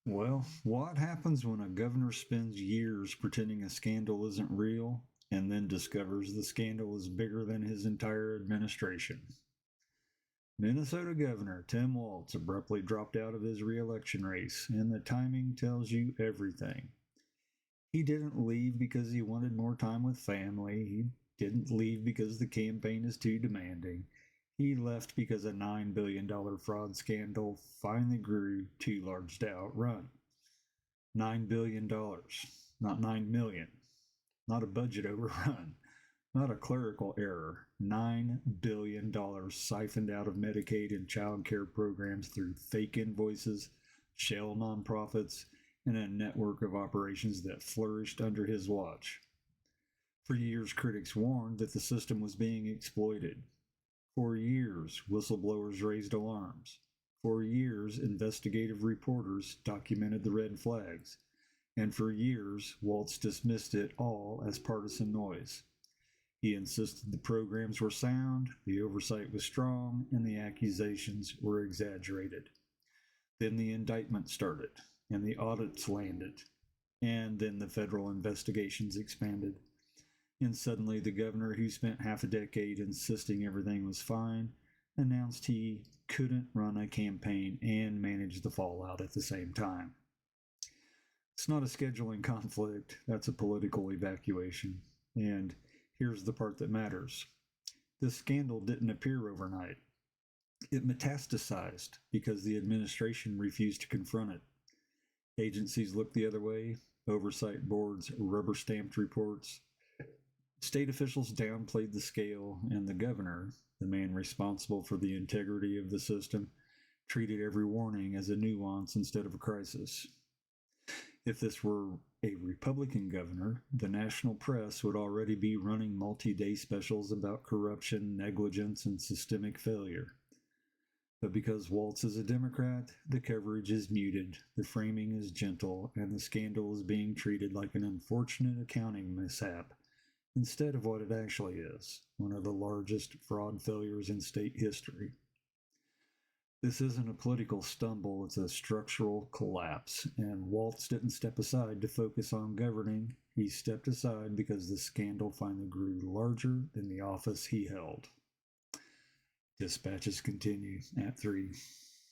Well, what happens when a governor spends years pretending a scandal isn't real and then discovers the scandal is bigger than his entire administration? Minnesota Governor Tim Walz abruptly dropped out of his reelection race, and the timing tells you everything. He didn't leave because he wanted more time with family. He didn't leave because the campaign is too demanding. He left because a $9 billion fraud scandal finally grew too large to outrun. $9 billion, not 9 million, not a budget overrun, not a clerical error. $9 billion siphoned out of Medicaid and child care programs through fake invoices, shell nonprofits, and a network of operations that flourished under his watch. For years, critics warned that the system was being exploited. For years, whistleblowers raised alarms. For years, investigative reporters documented the red flags. And for years, Walz dismissed it all as partisan noise. He insisted the programs were sound, the oversight was strong, and the accusations were exaggerated. Then the indictment started, and the audits landed, and then the federal investigations expanded. And suddenly the governor, who spent half a decade insisting everything was fine, announced he couldn't run a campaign and manage the fallout at the same time. It's not a scheduling conflict, that's a political evacuation. And here's the part that matters. This scandal didn't appear overnight. It metastasized because the administration refused to confront it. Agencies looked the other way, oversight boards rubber stamped reports. State officials downplayed the scale, and the governor, the man responsible for the integrity of the system, treated every warning as a nuance instead of a crisis. If this were a Republican governor, the national press would already be running multi-day specials about corruption, negligence, and systemic failure. But because Walz is a Democrat, the coverage is muted, the framing is gentle, and the scandal is being treated like an unfortunate accounting mishap instead of what it actually is, one of the largest fraud failures in state history. This isn't a political stumble, it's a structural collapse, and Walz didn't step aside to focus on governing. He stepped aside because the scandal finally grew larger than the office he held. Dispatches continue at 3.